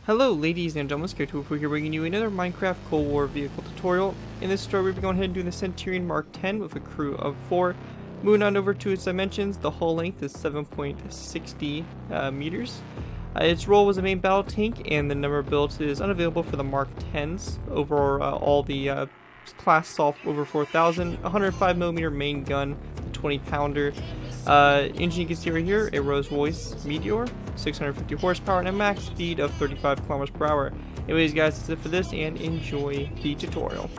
Hello ladies and gentlemen, Skytofu here bringing you another Minecraft Cold War vehicle tutorial. In this tutorial we'll be going ahead and doing the Centurion Mk.10 with a crew of 4. Moving on over to its dimensions, the hull length is 7.60 meters. Its role was a main battle tank, and the number of builds is unavailable for the Mk.10s over all the class soft over 4,000, 105mm main gun, 20-pounder. Engine you can see right here, a Rolls-Royce Meteor, 650 horsepower, and a max speed of 35 kilometers per hour. Anyways guys, that's it for this, and enjoy the tutorial.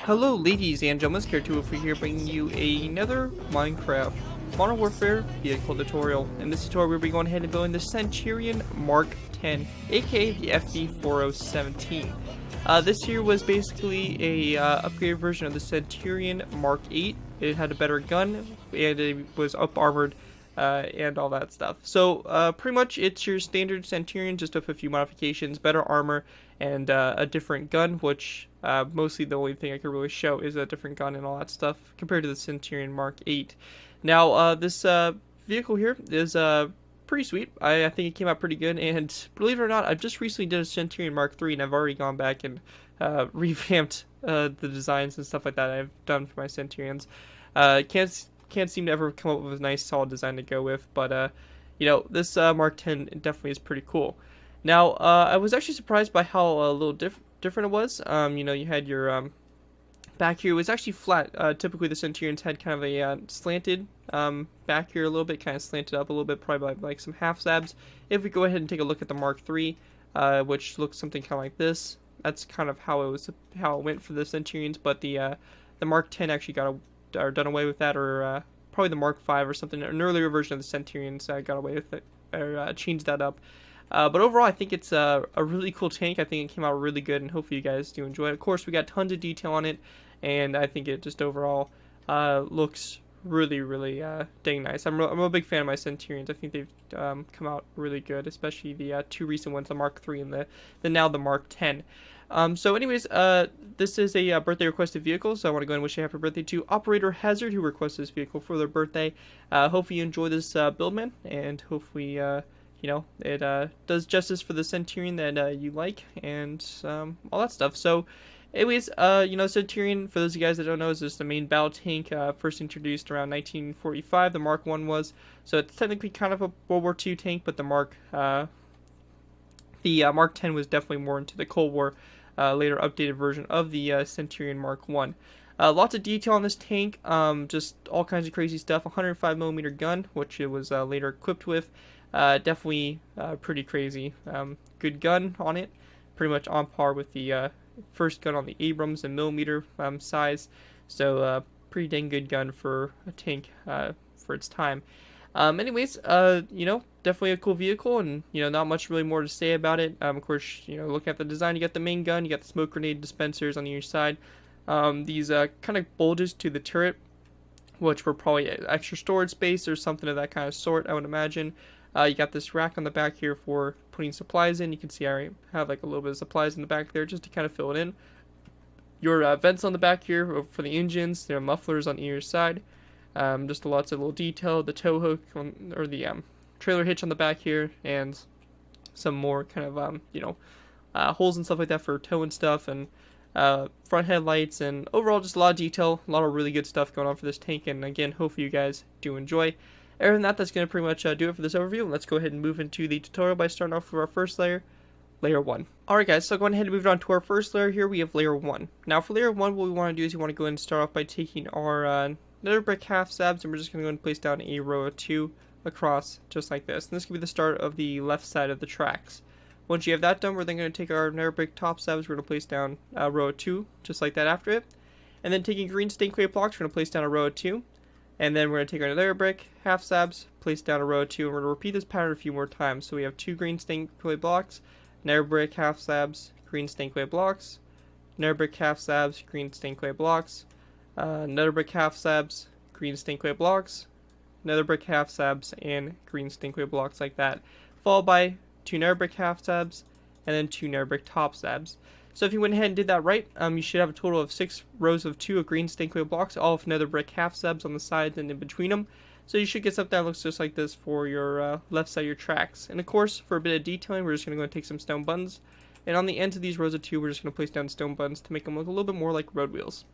Hello ladies and gentlemen, Skytofu here bringing you another Minecraft Modern Warfare vehicle tutorial. In this tutorial we'll be going ahead and building the Centurion Mk.10, aka the FV4017. This here was basically a upgraded version of the Centurion Mk.8. It had a better gun, and it was up armored, and all that stuff. So pretty much it's your standard Centurion, just with a few modifications, better armor, and a different gun, which mostly the only thing I can really show is a different gun and all that stuff compared to the Centurion Mk.8. Now this vehicle here is pretty sweet. I think it came out pretty good, and believe it or not, I've just recently did a Centurion Mk.3, and I've already gone back and revamped the designs and stuff like that I've done for my Centurions. Can't seem to ever come up with a nice solid design to go with, but you know, this Mk.10 definitely is pretty cool. Now I was actually surprised by how a little different it was. You know, you had your back here. It was actually flat. Typically the Centurions had kind of a slanted back here a little bit, kind of slanted up a little bit, probably by like some half slabs. If we go ahead and take a look at the Mk.3, which looks something kind of like this, that's kind of how it went for the Centurions. But the Mk.10 actually done away with that, or probably the Mk.5 or something. An earlier version of the Centurions got away with it, or changed that up. But overall, I think it's a really cool tank. I think it came out really good, and hopefully you guys do enjoy it. Of course, we got tons of detail on it, and I think it just overall looks really dang nice. I'm a big fan of my Centurions. I think they've come out really good, especially the two recent ones, the Mk.3 and the now the Mk.10. So anyways, this is a birthday requested vehicle, so I want to go and wish a happy birthday to OperatorHazard, who requested this vehicle for their birthday. Hopefully you enjoy this build, man, and hopefully you know, it does justice for the Centurion that you like, and all that stuff. So anyways, you know, Centurion, for those of you guys that don't know, is just the main battle tank, first introduced around 1945, the Mark 1 was. So it's technically kind of a World War II tank, but the Mk.10 was definitely more into the Cold War, later updated version of the Centurion Mark 1. Lots of detail on this tank, just all kinds of crazy stuff. 105mm gun, which it was later equipped with. Definitely pretty crazy. Good gun on it, pretty much on par with the first gun on the Abrams and millimeter size. So pretty dang good gun for a tank for its time. Anyways, you know, definitely a cool vehicle, and you know, not much really more to say about it. Of course, you know, looking at the design, you got the main gun, you got the smoke grenade dispensers on each side. These kind of bulges to the turret, which were probably extra storage space or something of that kind of sort, I would imagine. You got this rack on the back here for putting supplies in. You can see I have like a little bit of supplies in the back there just to kind of fill it in. Your vents on the back here for the engines. There are mufflers on either side. Just lots of little detail. The tow hook or the trailer hitch on the back here, and some more kind of you know, holes and stuff like that for towing stuff, and front headlights, and overall just a lot of detail, a lot of really good stuff going on for this tank. And again, hopefully you guys do enjoy. Other than that, that's going to pretty much do it for this overview. Let's go ahead and move into the tutorial by starting off with our first layer, Layer 1. Alright guys, so going ahead and move on to our first layer here, we have Layer 1. Now for Layer 1, what we want to do is we want to go ahead and start off by taking our nether brick half slabs, and we're just going to go and place down a row of 2 across, just like this. And this can be the start of the left side of the tracks. Once you have that done, we're then going to take our nether brick top slabs, we're going to place down a row of 2, just like that after it. And then taking green stained clay blocks, we're going to place down a row of 2. And then we're going to take our nether brick, half slabs, place down a row of 2, and we're going to repeat this pattern a few more times. So we have 2 green stained clay blocks, nether brick, half slabs, green stained clay blocks, nether brick, half slabs, green stained clay blocks, nether brick, half slabs, green stained clay blocks, nether brick, half slabs, and green stained clay blocks, like that. Followed by 2 nether brick, half slabs, and then 2 nether brick top slabs. So if you went ahead and did that right, you should have a total of 6 rows of 2 of green stained clay blocks, all with nether brick half slabs on the sides and in between them. So you should get something that looks just like this for your left side of your tracks. And of course, for a bit of detailing, we're just going to go and take some stone buttons. And on the ends of these rows of 2, we're just going to place down stone buttons to make them look a little bit more like road wheels.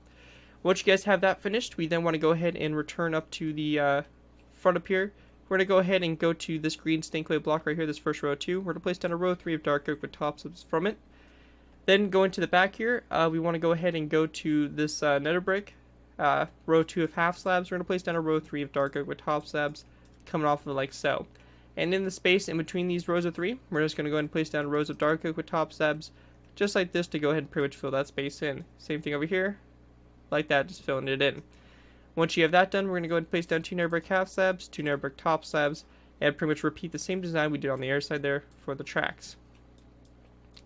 Once you guys have that finished, we then want to go ahead and return up to the front up here. We're going to go ahead and go to this green stained clay block right here, this first row of 2. We're going to place down a row of 3 of dark oak with top slabs from it. Then go into the back here, we want to go ahead and go to this nether brick, row 2 of half slabs. We're going to place down a row 3 of dark oak with top slabs coming off of it like so. And in the space in between these rows of 3, we're just going to go ahead and place down rows of dark oak with top slabs, just like this, to go ahead and pretty much fill that space in. Same thing over here, like that, just filling it in. Once you have that done, we're going to go ahead and place down 2 nether brick half slabs, 2 nether brick top slabs, and pretty much repeat the same design we did on the air side there for the tracks.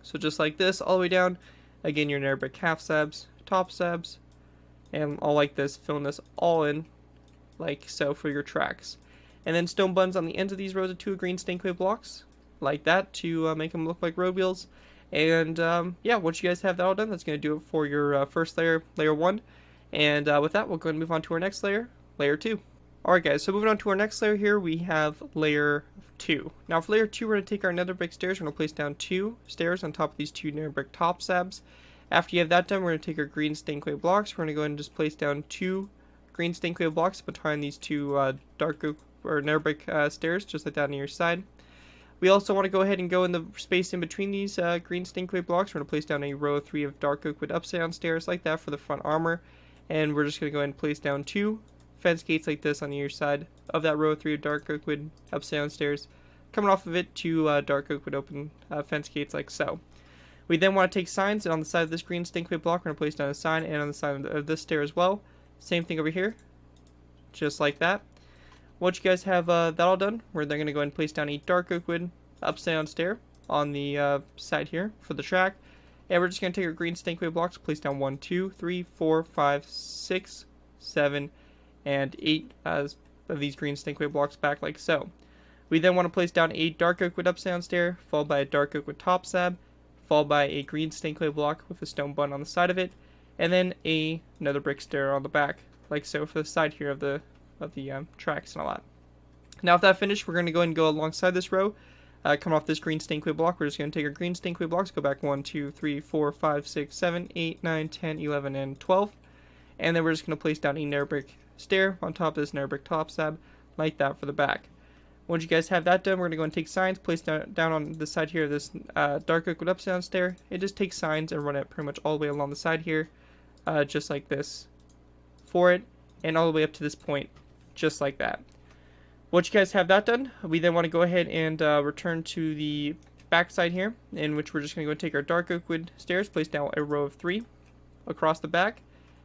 So just like this, all the way down, again your nether brick half slabs, top slabs, and all like this, filling this all in like so for your tracks. And then stone buttons on the ends of these rows of 2 green stained clay blocks, like that, to make them look like road wheels. And yeah, once you guys have that all done, that's going to do it for your first layer, layer 1. And with that, we'll go ahead and move on to our next layer, layer 2. Alright guys, so moving on to our next layer here, we have layer 2. Now for layer 2, we're going to take our nether brick stairs, we're going to place down 2 stairs on top of these 2 nether brick top slabs. After you have that done, we're going to take our green stained clay blocks, we're going to go ahead and just place down 2 green stained clay blocks behind these 2 dark oak or nether brick stairs, just like that on your side. We also want to go ahead and go in the space in between these green stained clay blocks. We're going to place down a row of 3 of dark oak with upside down stairs like that for the front armor. And we're just going to go ahead and place down 2 fence gates like this on either side of that row of 3 of dark oak wood upside down stairs. Coming off of it, 2 dark oak wood open fence gates like so. We then want to take signs, and on the side of this green stained clay block, we're going to place down a sign, and on the side of this stair as well. Same thing over here, just like that. Once you guys have that all done, we're then going to go ahead and place down a dark oak wood upside down stair on the side here for the track. And we're just going to take our green stained clay blocks, place down 1, 2, 3, 4, 5, 6, 7, and 8 of these green stained clay blocks back like so. We then want to place down a dark oak wood upside down stair, followed by a dark oak wood top slab, followed by a green stained clay block with a stone button on the side of it, and then another brick stair on the back, like so, for the side here of the tracks and all that. Now with that finished, we're going to go ahead and go alongside this row. Come off this green stained clay block, we're just going to take our green stained clay blocks, go back 1, 2, 3, 4, 5, 6, 7, 8, 9, 10, 11, and 12. And then we're just going to place down a nether brick stair on top of this nether brick top slab, like that for the back. Once you guys have that done, we're going to go and take signs, place down on the side here of this dark oak wood upside down stair. It just takes signs and run it pretty much all the way along the side here, just like this for it, and all the way up to this point, just like that. Once you guys have that done, we then want to go ahead and return to the back side here, in which we're just going to go and take our dark oak wood stairs, place down a row of 3 across the back,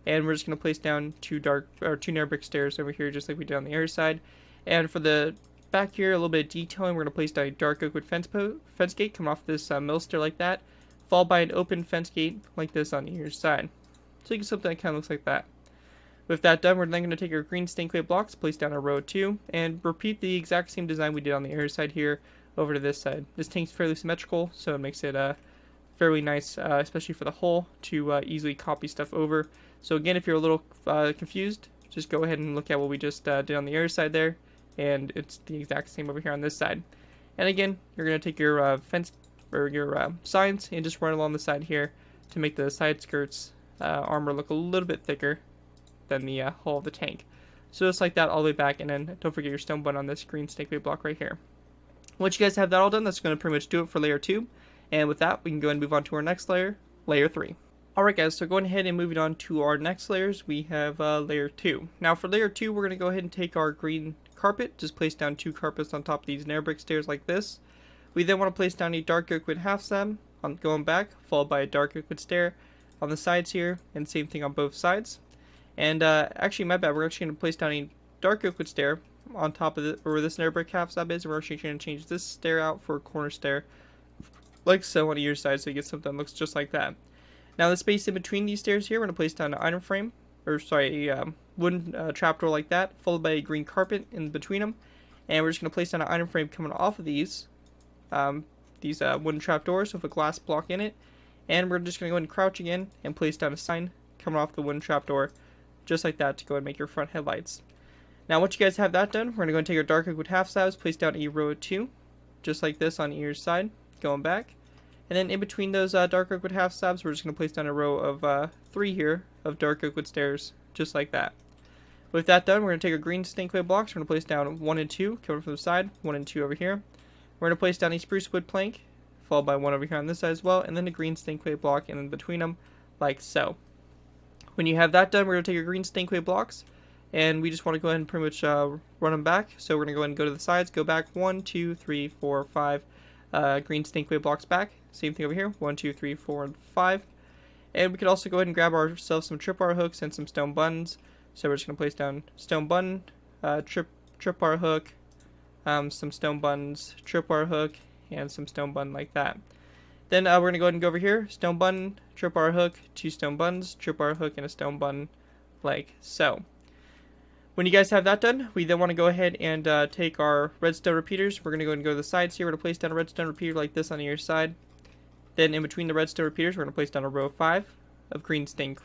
and we're just going to place down 2 nether brick stairs over here, just like we did on the other side. And for the back here, a little bit of detailing, we're going to place down a dark oak wood fence gate coming off this mill stair like that, followed by an open fence gate like this on either side. So you get something that kind of looks like that. With that done, we're then going to take our green stained clay blocks, place down a row 2, and repeat the exact same design we did on the other side here over to this side. This tank's fairly symmetrical, so it makes it fairly nice, especially for the hull, to easily copy stuff over. So again, if you're a little confused, just go ahead and look at what we just did on the other side there, and it's the exact same over here on this side. And again, you're going to take your fence or your signs and just run along the side here to make the side skirts armor look a little bit thicker than the hull of the tank. So just like that all the way back, and then don't forget your stone button on this green stained clay block right here. Once you guys have that all done, that's going to pretty much do it for layer 2. And with that, we can go ahead and move on to our next layer, layer 3. Alright guys, so going ahead and moving on to our next layers, we have layer 2. Now for layer 2, we're going to go ahead and take our green carpet, just place down 2 carpets on top of these nether brick stairs like this. We then want to place down a dark oak wood half slab going back, followed by a dark oak wood stair on the sides here, and same thing on both sides. And actually, my bad, we're actually going to place down a dark oak wood stair on top of where this nether brick half slab is, and we're actually going to change this stair out for a corner stair, like so on either side, so you get something that looks just like that. Now the space in between these stairs here, we're going to place down an item frame, or sorry, a wooden trapdoor like that, followed by a green carpet in between them, and we're just going to place down an item frame coming off of these wooden trapdoors with a glass block in it, and we're just going to go ahead and crouch again and place down a sign coming off the wooden trapdoor, just like that, to go ahead and make your front headlights. Now once you guys have that done, we're going to go and take our dark oak wood half slabs, place down a row of 2, just like this on either side, going back. And then in between those dark oak wood half slabs, we're just going to place down a row of 3 here of dark oak wood stairs, just like that. With that done, we're going to take our green stained clay blocks, we're going to place down 1 and 2, coming from the side, 1 and 2 over here. We're going to place down a spruce wood plank, followed by 1 over here on this side as well, and then a green stained clay block in between them, like so. When you have that done, we're going to take your green stained clay blocks, and we just want to go ahead and pretty much run them back. So we're going to go ahead and go to the sides, go back 1, 2, 3, 4, 5 green stained clay blocks back. Same thing over here, 1, 2, 3, 4, and 5. And we could also go ahead and grab ourselves some tripwire hooks and some stone buttons. So we're just going to place down stone button, tripwire hook, some stone buttons, tripwire hook, and some stone button like that. Then we're going to go ahead and go over here, stone button, tripwire hook, 2 stone buttons, tripwire hook, and a stone button like so. When you guys have that done, we then want to go ahead and take our redstone repeaters. We're going to go ahead and go to the sides here. We're going to place down a redstone repeater like this on either side. Then in between the redstone repeaters, we're going to place down a row of 5 of green stained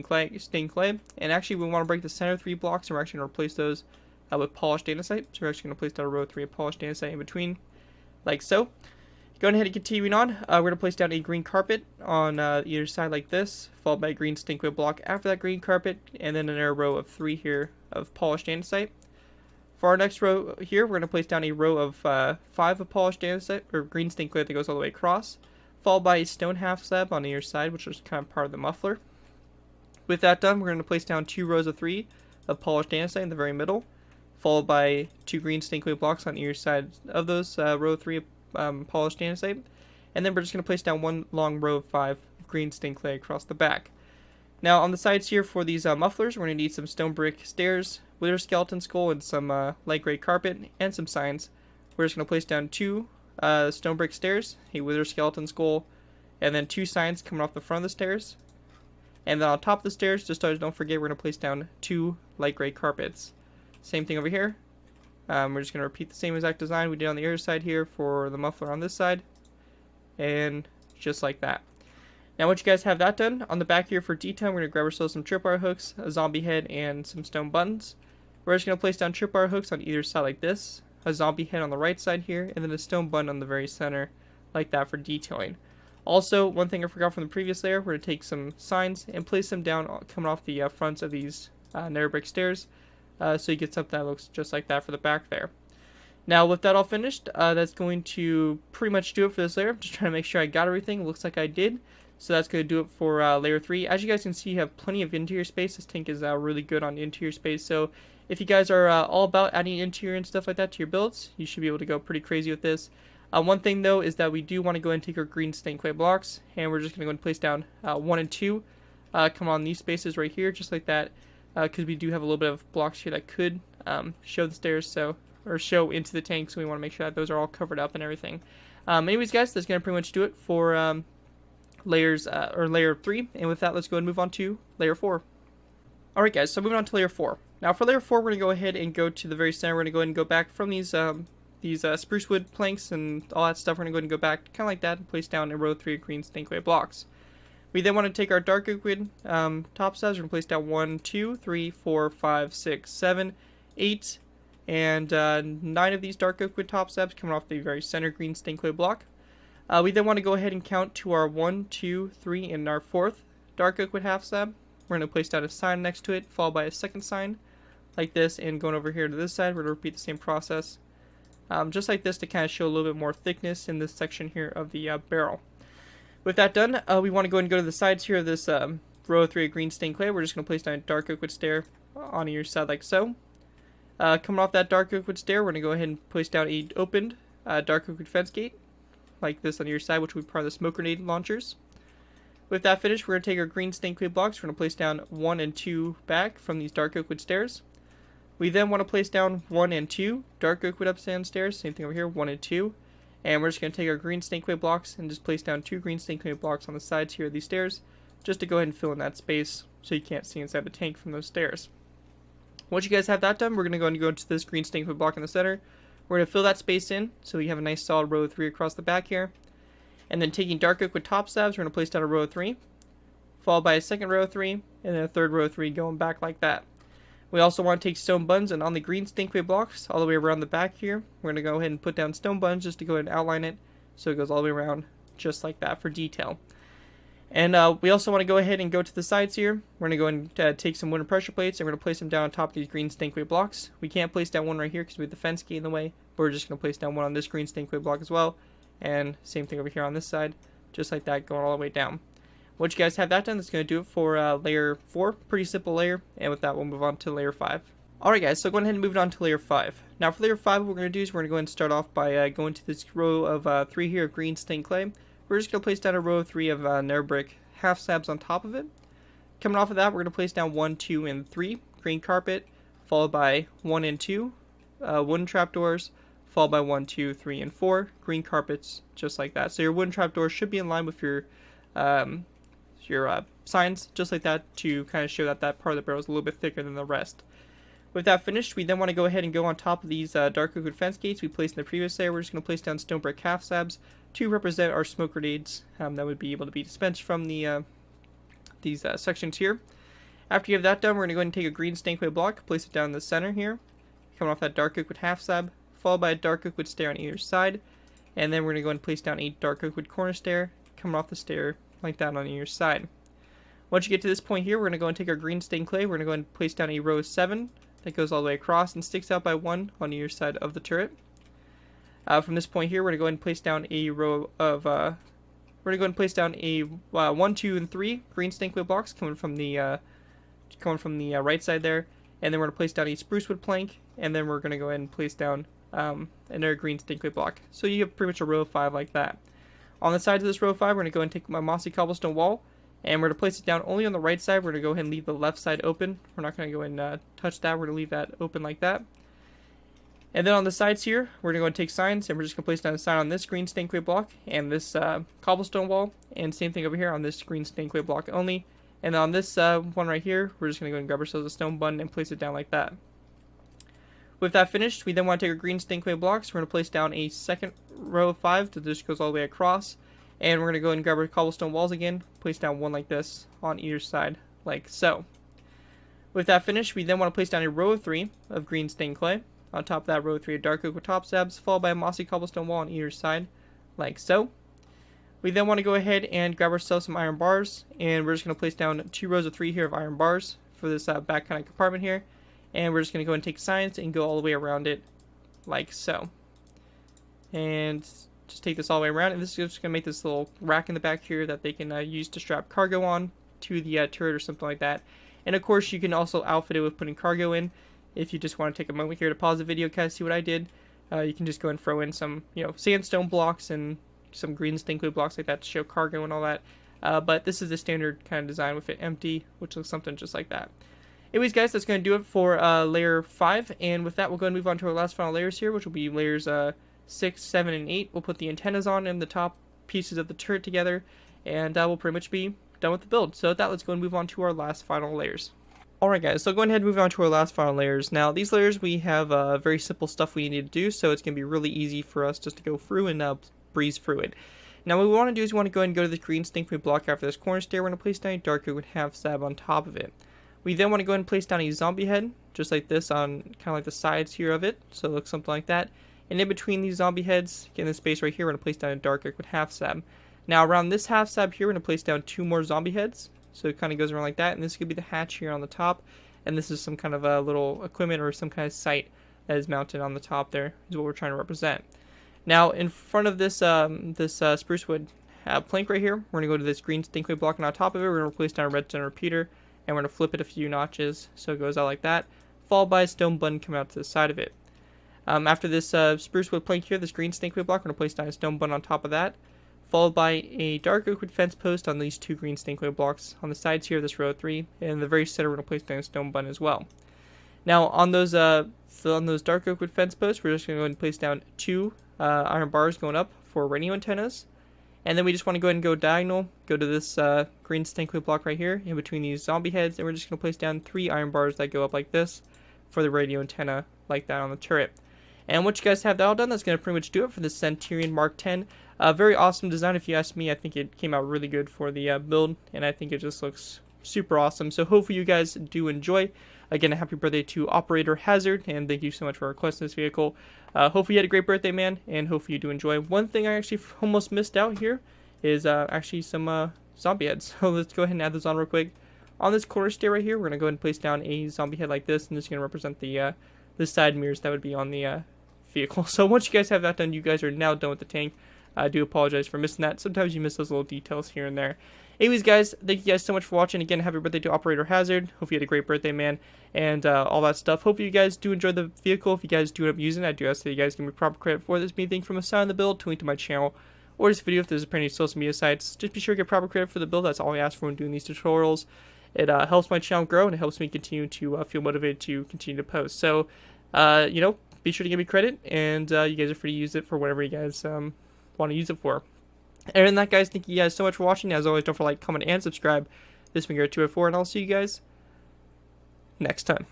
clay. And actually, we want to break the center 3 blocks, and we're actually going to replace those with polished andesite. So we're actually going to place down a row of 3 of polished andesite in between, like so. Going ahead and continuing on, we're going to place down a green carpet on either side like this, followed by a green stained clay block after that green carpet, and then another row of 3 here of polished andesite. For our next row here, we're going to place down a row of 5 of polished andesite, or green stained clay that goes all the way across, followed by a stone half slab on either side, which is kind of part of the muffler. With that done, we're going to place down 2 rows of 3 of polished andesite in the very middle, followed by 2 green stained clay blocks on either side of those row 3 of polished andesite, and then we're just going to place down 1 long row of 5 of green stained clay across the back. Now on the sides here for these mufflers, we're going to need some stone brick stairs, wither skeleton skull, and some light gray carpet, and some signs. We're just going to place down 2 stone brick stairs, a wither skeleton skull, and then 2 signs coming off the front of the stairs. And then on top of the stairs, just so don't forget, we're going to place down 2 light gray carpets. Same thing over here. We're just going to repeat the same exact design we did on the other side here for the muffler on this side. And just like that. Now once you guys have that done, on the back here for detail, we're going to grab ourselves some tripwire hooks, a zombie head, and some stone buttons. We're just going to place down tripwire hooks on either side like this, a zombie head on the right side here, and then a stone button on the very center, like that for detailing. Also, one thing I forgot from the previous layer, we're going to take some signs and place them down coming off the fronts of these nether brick stairs, so you get something that looks just like that for the back there. Now with that all finished, that's going to pretty much do it for this layer. I'm just trying to make sure I got everything. Looks like I did. So that's going to do it for layer 3. As you guys can see, you have plenty of interior space. This tank is really good on interior space. So if you guys are all about adding interior and stuff like that to your builds, you should be able to go pretty crazy with this. One thing though is that we do want to go ahead and take our green stained clay blocks, and we're just going to go and place down 1 and 2. Come on these spaces right here, just like that, because we do have a little bit of blocks here that could show the stairs, or show into the tank. So we want to make sure that those are all covered up and everything. Anyways, guys, that's going to pretty much do it for layer 3, and with that, let's go and move on to layer 4. Alright guys, so moving on to layer 4. Now for layer 4, we're going to go ahead and go to the very center. We're going to go ahead and go back from these spruce wood planks and all that stuff. We're going to go ahead and go back kind of like that and place down a row of 3 of green stained clay blocks. We then want to take our dark oak wood top slabs. We're going to place down 1, 2, 3, 4, 5, 6, 7, 8, and 9 of these dark oak wood top slabs coming off the very center green stained clay block. We then want to go ahead and count to our 1, 2, 3, and our 4th dark oak wood half slab. We're going to place down a sign next to it, followed by a second sign, like this, and going over here to this side, we're going to repeat the same process, just like this, to kind of show a little bit more thickness in this section here of the barrel. With that done, we want to go ahead and go to the sides here of this row of 3 of green stained clay. We're just going to place down a dark oak wood stair on either side, like so. Coming off that dark oak wood stair, we're going to go ahead and place down a opened dark oak wood fence gate, like this on your side, which will be part of the smoke grenade launchers. With that finished, we're going to take our green stained clay blocks. We're going to place down 1 and 2 back from these dark oak wood stairs. We then want to place down 1 and 2 dark oak wood upstand stairs. Same thing over here, 1 and 2. And we're just going to take our green stained clay blocks and just place down 2 green stained clay blocks on the sides here of these stairs, just to go ahead and fill in that space so you can't see inside the tank from those stairs. Once you guys have that done, we're going to go into this green stained clay block in the center. We're going to fill that space in, so we have a nice solid row of 3 across the back here. And then taking dark oak wood top slabs, we're going to place down a row of 3, followed by a second row of 3, and then a third row of 3 going back like that. We also want to take stone buns, and on the green stinkway blocks all the way around the back here, we're going to go ahead and put down stone buns just to go ahead and outline it so it goes all the way around just like that for detail. And we also want to go ahead and go to the sides here. We're going to go and take some wooden pressure plates, and we're going to place them down on top of these green stinkway blocks. We can't place down one right here because we have the fence gate in the way, but we're just going to place down one on this green stinkway block as well. And same thing over here on this side, just like that, going all the way down. Once you guys have that done, that's going to do it for layer 4. Pretty simple layer, and with that we'll move on to layer 5. Alright guys, so going ahead and move on to layer 5. Now for layer 5, what we're going to do is we're going to go ahead and start off by going to this row of 3 here of green stained clay. We're just going to place down a row of 3 of narrow brick half slabs on top of it. Coming off of that, we're going to place down 1, 2, and 3 green carpet, followed by 1 and 2 wooden trapdoors, followed by 1, 2, 3, and 4 green carpets, just like that. So your wooden trapdoors should be in line with your signs, just like that, to kind of show that that part of the barrel is a little bit thicker than the rest. With that finished, we then want to go ahead and go on top of these dark oak wood fence gates we placed in the previous layer. We're just going to place down stone brick half slabs to represent our smoke grenades that would be able to be dispensed from the these sections here. After you have that done, we're going to go ahead and take a green stained clay block, place it down in the center here, coming off that dark oak wood half slab, followed by a dark oak wood stair on either side, and then we're going to go ahead and place down a dark oak wood corner stair, coming off the stair like that on either side. Once you get to this point here, we're going to go and take our green stained clay. We're going to go and place down a row of 7 that goes all the way across and sticks out by 1 on either side of the turret. From this point here, we're going to go ahead and place down a row of we're going to go and place down a 1, 2, and 3 green stained clay blocks coming from the right side there, and then we're going to place down a spruce wood plank, and then we're going to go ahead and place down another green stained clay block. So you have pretty much a row of 5 like that. On the sides of this row of 5, we're going to go and take my mossy cobblestone wall, and we're going to place it down only on the right side. We're going to go ahead and leave the left side open. We're not going to go and touch that. We're going to leave that open like that. And then on the sides here, we're going to go and take signs, and we're just going to place down a sign on this green stained clay block and this cobblestone wall, and same thing over here on this green stained clay block only. And then on this one right here, we're just going to go and grab ourselves a stone bun and place it down like that. With that finished, we then want to take our green stained clay blocks. We're going to place down a second row of 5 that just goes all the way across. And we're going to go and grab our cobblestone walls again, place down one like this on either side, like so. With that finished, we then want to place down a row of 3 of green stained clay. On top of that row of 3 of dark oak with top slabs, followed by a mossy cobblestone wall on either side, like so. We then want to go ahead and grab ourselves some iron bars, and we're just going to place down 2 rows of 3 here of iron bars for this back kind of compartment here. And we're just going to go and take signs and go all the way around it, like so. And just take this all the way around, and this is just going to make this little rack in the back here that they can use to strap cargo on to the turret or something like that. And of course, you can also outfit it with putting cargo in. If you just want to take a moment here to pause the video, kind of see what I did, you can just go and throw in some, sandstone blocks and some green stained clay blocks like that to show cargo and all that. But this is the standard kind of design with it empty, which looks something just like that. Anyways, guys, that's going to do it for layer 5, and with that, we'll go and move on to our last final layers here, which will be layers 6, 7, and 8. We'll put the antennas on and the top pieces of the turret together, and we'll pretty much be done with the build. So with that, let's go and move on to our last final layers. Alright guys, so go ahead and move on to our last final layers. Now, these layers, we have very simple stuff we need to do, so it's going to be really easy for us just to go through and breeze through it. Now, what we want to do is we want to go ahead and go to the green stained clay block after this corner stair. We're going to place down a dark oak with half slab on top of it. We then want to go ahead and place down a zombie head, just like this, on kind of like the sides here of it, so it looks something like that. And in between these zombie heads, in this space right here, we're going to place down a dark oak with half slab. Now, around this half slab here, we're going to place down 2 more zombie heads. So it kind of goes around like that, and this could be the hatch here on the top, and this is some kind of a little equipment or some kind of sight that is mounted on the top there, is what we're trying to represent. Now, in front of this spruce wood plank right here, we're going to go to this green stained clay block, and on top of it, we're going to place down a redstone repeater, and we're going to flip it a few notches so it goes out like that, followed by a stone button coming out to the side of it. After this spruce wood plank here, this green stained clay block, we're going to place down a stone button on top of that, followed by a dark oak wood fence post on these 2 green stained clay blocks on the sides here of this row of 3, and in the very center we're going to place down a stone button as well. Now on those dark oak wood fence posts, we're just going to go ahead and place down 2 iron bars going up for radio antennas, and then we just want to go ahead and go diagonal, go to this green stained clay block right here in between these zombie heads, and we're just going to place down 3 iron bars that go up like this for the radio antenna like that on the turret. And once you guys have that all done, that's going to pretty much do it for the Centurion Mk.10. Very awesome design if you ask me. I think it came out really good for the build, and I think it just looks super awesome. So hopefully you guys do enjoy. Again, a happy birthday to OperatorHazard, and thank you so much for requesting this vehicle. Hopefully you had a great birthday, man, and hopefully you do enjoy. One thing I actually almost missed out here is actually some zombie heads. So let's go ahead and add those on real quick. On this corner stair right here, we're going to go ahead and place down a zombie head like this, and this is going to represent the side mirrors that would be on the vehicle. So once you guys have that done, you guys are now done with the tank. I do apologize for missing that. Sometimes you miss those little details here and there. Anyways, guys, thank you guys so much for watching. Again, happy birthday to OperatorHazard. Hope you had a great birthday, man, and all that stuff. Hope you guys do enjoy the vehicle. If you guys do end up using it, I do ask that you guys give me proper credit for this. Anything from a sign on the build to link to my channel or this video if there's any social media sites. Just be sure to get proper credit for the build. That's all I ask for when doing these tutorials. It helps my channel grow, and it helps me continue to feel motivated to continue to post. So, you know, be sure to give me credit, and you guys are free to use it for whatever you guys want to use it for. Other than that, guys, thank you guys so much for watching. As always, don't forget to like, comment, and subscribe. This has been Meteor 204, and I'll see you guys next time.